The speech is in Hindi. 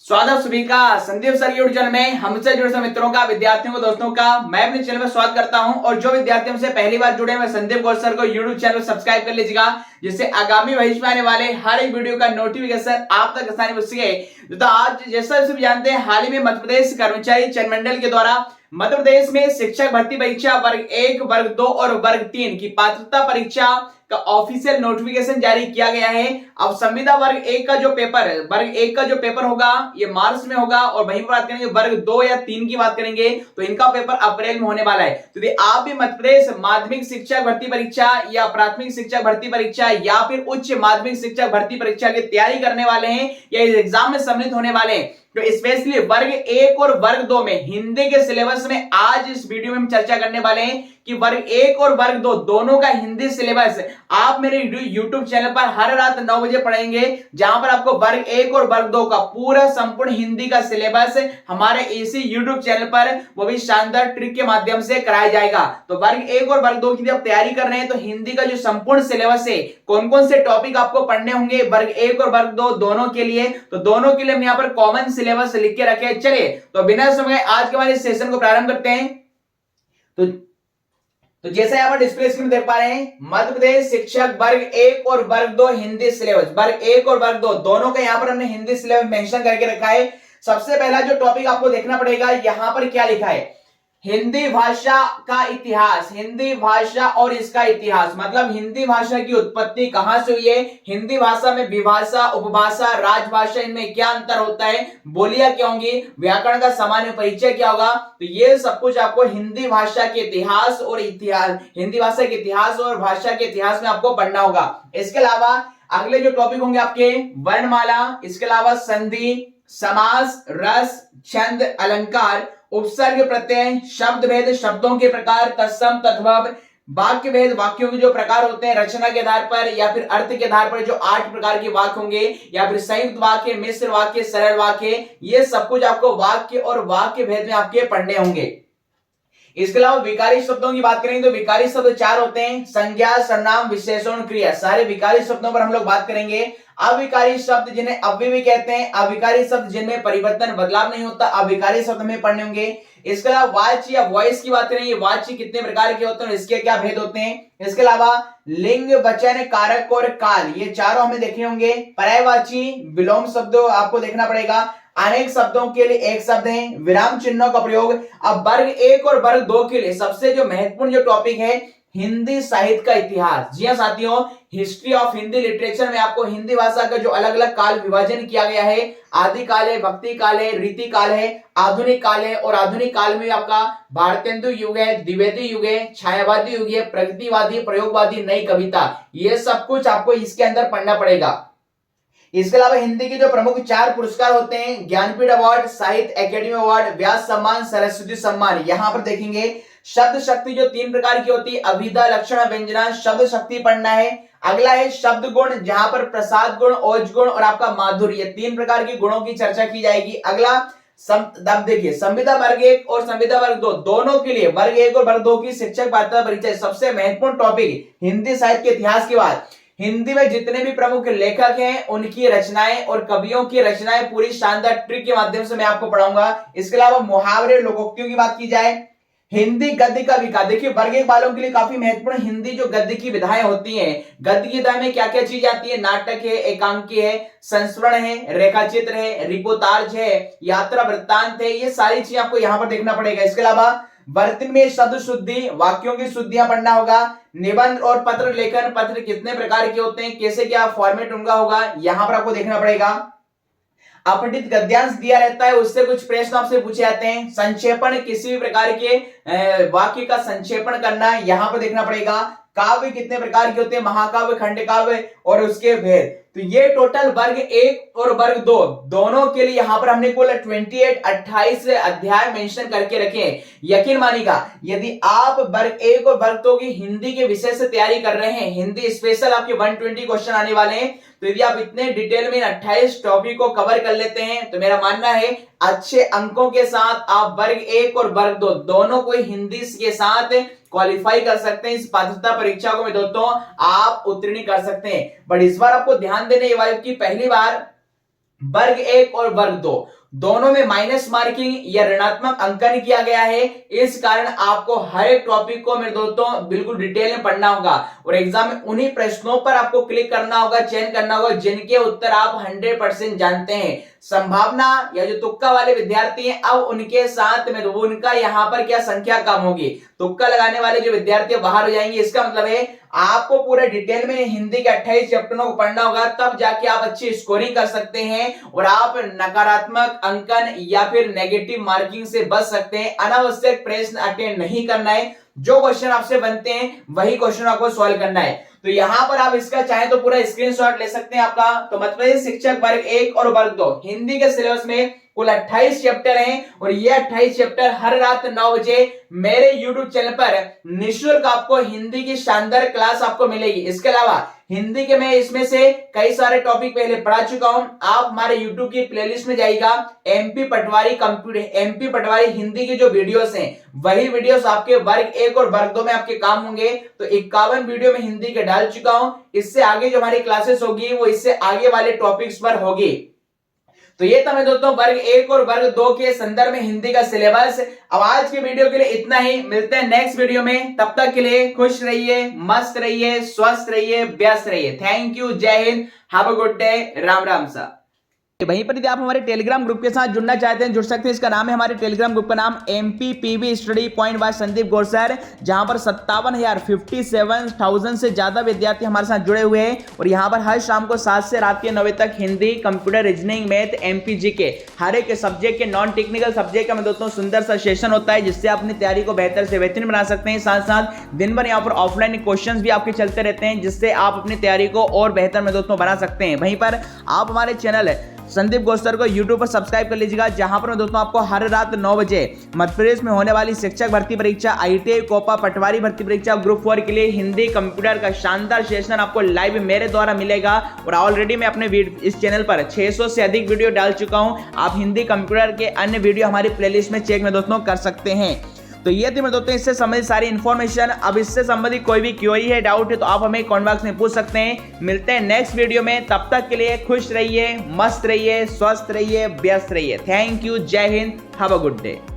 स्वागत सभी का संदीप सर यूट्यूब चैनल में हमसे जुड़े सभी मित्रों का, विद्यार्थियों को, दोस्तों का मैं अपने चैनल में स्वागत करता हूं। और जो विद्यार्थी हमसे पहली बार जुड़े हैं संदीप कौर सर को यूट्यूब चैनल सब्सक्राइब कर लीजिएगा, जिससे आगामी भविष्य में आने वाले हर एक वीडियो का नोटिफिकेशन आप तक आसानी पहुंच सके। तो आज जैसा सभी जानते हैं, हाल ही में मध्य प्रदेश कर्मचारी चयन मंडल के द्वारा मध्य प्रदेश में शिक्षक भर्ती परीक्षा वर्ग 1, वर्ग 2 और वर्ग 3 की पात्रता परीक्षा का ऑफिशियल नोटिफिकेशन जारी किया गया है। अब संविदा वर्ग 1 का जो पेपर होगा ये मार्च में होगा, और वहीं पर बात करेंगे वर्ग 2 या 3 की बात करेंगे तो इनका पेपर अप्रैल में होने वाला है। तो यदि आप भी मध्य प्रदेश माध्यमिक शिक्षक भर्ती परीक्षा या प्राथमिक शिक्षक भर्ती परीक्षा या फिर उच्च माध्यमिक शिक्षक भर्ती परीक्षा की तैयारी करने वाले हैं या इस एग्जाम में सम्मिलित होने वाले हैं, तो स्पेशली वर्ग 1 और वर्ग 2 में हिंदी के सिलेबस में आज इस वीडियो में हम चर्चा करने वाले हैं कि वर्ग 1 और वर्ग 2 दोनों का हिंदी सिलेबस आप मेरे YouTube चैनल पर हर रात 9 बजे पढ़ेंगे, जहां पर आपको वर्ग 1 और वर्ग 2 का पूरा संपूर्ण हिंदी का सिलेबस हमारे इसी YouTube चैनल पर वो भी शानदार ट्रिक के माध्यम से कराया जाएगा। तो वर्ग 1 और वर्ग 2 की आप तैयारी कर रहे हैं तो हिंदी का जो संपूर्ण सिलेबस है, कौन कौन से टॉपिक आपको पढ़ने होंगे वर्ग 1 और वर्ग 2 दोनों के लिए, तो दोनों के लिए हम यहाँ पर कॉमन सिलेबस लिख के रखे। चलिए तो बिना समय आज के हमारे सेशन को प्रारंभ करते हैं। तो जैसे यहां पर डिस्प्ले स्क्रीन देख पा रहे हैं, मध्य प्रदेश शिक्षक वर्ग 1 और वर्ग 2 हिंदी सिलेबस, वर्ग 1 और वर्ग 2 दोनों का यहां पर हमने हिंदी सिलेबस मेंशन करके रखा है। सबसे पहला जो टॉपिक आपको देखना पड़ेगा, यहां पर क्या लिखा है, हिंदी भाषा का इतिहास, हिंदी भाषा और इसका इतिहास, मतलब हिंदी भाषा की उत्पत्ति कहां से हुई है, हिंदी भाषा में विभाषा, उपभाषा, राजभाषा, इनमें क्या अंतर होता है, बोलियां क्या होंगी, व्याकरण का सामान्य परिचय क्या होगा, तो ये सब कुछ आपको हिंदी भाषा के इतिहास और हिंदी भाषा के इतिहास और भाषा के इतिहास में आपको पढ़ना होगा। इसके अलावा अगले जो टॉपिक होंगे आपके वर्णमाला, इसके अलावा संधि, समास, रस, छंद, अलंकार, उपसर्ग, प्रत्यय, शब्द भेद, शब्दों के प्रकार, तत्सम, तद्भव, वाक्य भेद, वाक्यों के जो प्रकार होते हैं रचना के आधार पर या फिर अर्थ के आधार पर, जो 8 प्रकार के वाक्य होंगे, या फिर संयुक्त वाक्य, मिश्र वाक्य, सरल वाक्य, ये सब कुछ आपको वाक्य और वाक्य भेद में आपके पढ़ने होंगे। इसके अलावा विकारी शब्दों की बात करेंगे तो विकारी शब्द 4 होते हैं, संज्ञा, सर्वनाम, विशेषण, क्रिया, सारे विकारी शब्दों पर हम लोग बात करेंगे। अविकारी शब्द जिन्हें अव्यय भी कहते हैं, अविकारी शब्द जिनमें परिवर्तन बदलाव नहीं होता, अविकारी शब्द हमें पढ़ने होंगे। इसके अलावा वाच्य या वॉइस की बात करेंगे, वाच्य कितने प्रकार के होते हैं, इसके क्या भेद होते हैं। इसके अलावा लिंग, वचन, कारक और काल, ये चारों हमें देखने होंगे। पर्यायवाची, विलोम शब्द आपको देखना पड़ेगा, अनेक शब्दों के लिए एक शब्द है, विराम चिन्हों का प्रयोग। अब वर्ग 1 और वर्ग 2 के लिए सबसे जो महत्वपूर्ण जो टॉपिक है, हिंदी साहित्य का इतिहास। जी हां साथियों, हिस्ट्री ऑफ हिंदी लिटरेचर में आपको हिंदी भाषा का जो अलग अलग काल विभाजन किया गया है, आदि काल है, भक्ति काल है, रीति काल है, आधुनिक काल है, और आधुनिक काल में आपका भारतेंदु युग है, द्विवेदी युग है, छायावादी युग है, प्रगतिवादी, प्रयोगवादी, नई कविता, ये सब कुछ आपको इसके अंदर पढ़ना पड़ेगा। इसके अलावा हिंदी के जो प्रमुख 4 पुरस्कार होते हैं, ज्ञानपीठ अवार्ड, साहित्य अकेडमी अवार्ड, व्यास सम्मान, सरस्वती सम्मान, यहां पर देखेंगे। शब्द शक्ति जो 3 प्रकार की होती है, अभिधा, लक्षण, व्यंजना, शब्द शक्ति पढ़ना है। अगला है शब्द गुण, जहां पर प्रसाद गुण, ओज गुण और आपका माधुर्य, 3 प्रकार के गुणों की चर्चा की जाएगी। अगला देखिए संविदा वर्ग 1 और संविदा वर्ग 2 दोनों के लिए, वर्ग 1 और वर्ग 2 की शिक्षक पात्रता परीक्षा सबसे महत्वपूर्ण टॉपिक हिंदी साहित्य के इतिहास के बाद हिंदी में जितने भी प्रमुख लेखक हैं उनकी रचनाएं और कवियों की रचनाएं पूरी शानदार ट्रिक के माध्यम से मैं आपको पढ़ाऊंगा। इसके अलावा मुहावरे, लोकोक्तियों की बात की जाए, हिंदी गद्य का विकास, देखिए वर्ग 1 वालों के लिए काफी महत्वपूर्ण हिंदी जो गद्य की विधाएं होती हैं, गद्य की विधाएं में क्या क्या चीज आती है, नाटक है, एकांकी है, संस्मरण है, रेखाचित्र है, रिपोर्टाज है, यात्रा वृत्तांत है, ये सारी चीजें आपको यहां पर देखना पड़ेगा। इसके अलावा वर्तन में शब्द शुद्धि, वाक्यों की शुद्धियां पढ़ना होगा। निबंध और पत्र लेखन, पत्र कितने प्रकार के होते हैं, कैसे क्या फॉर्मेट उनका होगा, यहां पर आपको देखना पड़ेगा। अपठित गद्यांश दिया रहता है, उससे कुछ प्रश्न आपसे पूछे जाते हैं। संक्षेपण, किसी भी प्रकार के वाक्य का संक्षेपण करना, यहां पर देखना पड़ेगा। काव्य कितने प्रकार के होते हैं, महाकाव्य, खंडकाव्य और उसके भेद। तो ये टोटल वर्ग 1 और वर्ग 2 दोनों के लिए यहां पर हमने कुल 28 अध्याय मेंशन करके रखे हैं। यकीन मानिएगा यदि आप वर्ग 1 और वर्ग 2 की हिंदी के विषय से तैयारी कर रहे हैं, हिंदी स्पेशल आपके 120 क्वेश्चन आने वाले हैं, तो यदि आप इतने डिटेल में 28 टॉपिक को कवर कर लेते हैं तो मेरा मानना है अच्छे अंकों के साथ आप वर्ग 1 और वर्ग 2 दोनों को हिंदी के साथ क्वालिफाई कर सकते हैं। इस पात्रता परीक्षा को दोस्तों आप उत्तीर्ण कर सकते हैं। बट इस बार आपको ध्यान देने वाले की पहली बार वर्ग 1 और वर्ग 2 दोनों में माइनस मार्किंग या ऋणात्मक अंकन किया गया है। इस कारण आपको हर एक टॉपिक को मेरे दोस्तों बिल्कुल डिटेल में पढ़ना होगा और एग्जाम में उन्हीं प्रश्नों पर आपको क्लिक करना होगा, चयन करना होगा जिनके उत्तर आप 100% जानते हैं। संभावना या जो तुक्का वाले विद्यार्थी हैं, अब उनके साथ में उनका यहाँ पर क्या संख्या कम होगी, तुक्का लगाने वाले जो विद्यार्थी बाहर हो जाएंगे। इसका मतलब है आपको पूरे डिटेल में हिंदी के 28 चैप्टरों को पढ़ना होगा, तब जाके आप अच्छी स्कोरिंग कर सकते हैं और आप नकारात्मक अंकन या फिर नेगेटिव मार्किंग से बच सकते हैं। अनावश्यक प्रश्न अटेंड नहीं करना है, जो क्वेश्चन आपसे बनते हैं वही क्वेश्चन आपको सॉल्व करना है। तो यहां पर आप इसका चाहे तो पूरा स्क्रीनशॉट ले सकते हैं आपका। तो मध्य प्रदेश शिक्षक वर्ग 1 और वर्ग 2 हिंदी के सिलेबस में कुल 28 चैप्टर हैं और ये 28 चैप्टर हर रात 9 बजे मेरे YouTube चैनल पर निःशुल्क आपको हिंदी की शानदार क्लास आपको मिलेगी। इसके अलावा हिंदी के मैं इसमें से कई सारे टॉपिक पहले पढ़ा चुका हूं। आप हमारे YouTube की प्लेलिस्ट में जाइएगा, एमपी पटवारी कंप्यूटर, एमपी पटवारी हिंदी की जो वीडियोस हैं वही वीडियोस आपके वर्ग 1 और वर्ग 2 में आपके काम होंगे। तो 51 वीडियो में हिंदी के डाल चुका हूं। इससे आगे जो हमारी क्लासेस होगी वो इससे आगे वाले टॉपिक्स पर होगी। तो ये था मेरे दोस्तों वर्ग 1 और वर्ग 2 के संदर्भ में हिंदी का सिलेबस। अब आज के वीडियो के लिए इतना ही, मिलते हैं नेक्स्ट वीडियो में। तब तक के लिए खुश रहिए, मस्त रहिए, स्वस्थ रहिए, व्यस्त रहिए। थैंक यू, जय Hind, have a good day, Ram Ram सा। वहीं पर यदि आप हमारे टेलीग्राम ग्रुप के साथ जुड़ना चाहते हैं जुड़ सकते हैं। इसका नाम है, हमारे टेलीग्राम ग्रुप का नाम MPPV study point by Sandeep Gaur sir, जहां पर 57,000 से ज्यादा विद्यार्थी हमारे साथ जुड़े हुए हैं और यहां पर हर शाम को 7 से रात के 9 बजे तक Hindi, computer, reasoning, math, MPG के हर एक सब्जेक्ट के नॉन टेक्निकल सब्जेक्ट का मैं दोस्तों सुंदर सा सेशन होता है, जिससे आप अपनी तैयारी को बेहतर से बेहतरीन बना सकते हैं। साथ साथ दिन भर यहाँ पर ऑफलाइन क्वेश्चन भी आपके चलते रहते हैं, जिससे आप अपनी तैयारी को और बेहतर में दोस्तों बना सकते हैं। वहीं पर आप हमारे चैनल संदीप गौर सर को YouTube पर सब्सक्राइब कर लीजिएगा, जहां पर मैं दोस्तों आपको हर रात 9 बजे मध्य प्रदेश में होने वाली शिक्षक भर्ती परीक्षा, ITI, कोपा, पटवारी भर्ती परीक्षा, ग्रुप 4 के लिए हिंदी, कंप्यूटर का शानदार सेशन आपको लाइव मेरे द्वारा मिलेगा। और ऑलरेडी मैं अपने इस चैनल पर 600 से अधिक वीडियो डाल चुका हूं। आप हिंदी, कंप्यूटर के अन्य वीडियो हमारी प्लेलिस्ट में चेक में दोस्तों कर सकते हैं। तो ये थी मेरे दोस्तों इससे संबंधित सारी इन्फॉर्मेशन। अब इससे संबंधित कोई भी क्वेरी है, डाउट है, तो आप हमें कमेंट बॉक्स में पूछ सकते हैं। मिलते हैं नेक्स्ट वीडियो में, तब तक के लिए खुश रहिए, मस्त रहिए, स्वस्थ रहिए, व्यस्त रहिए। थैंक यू, जय Hind, have a good day.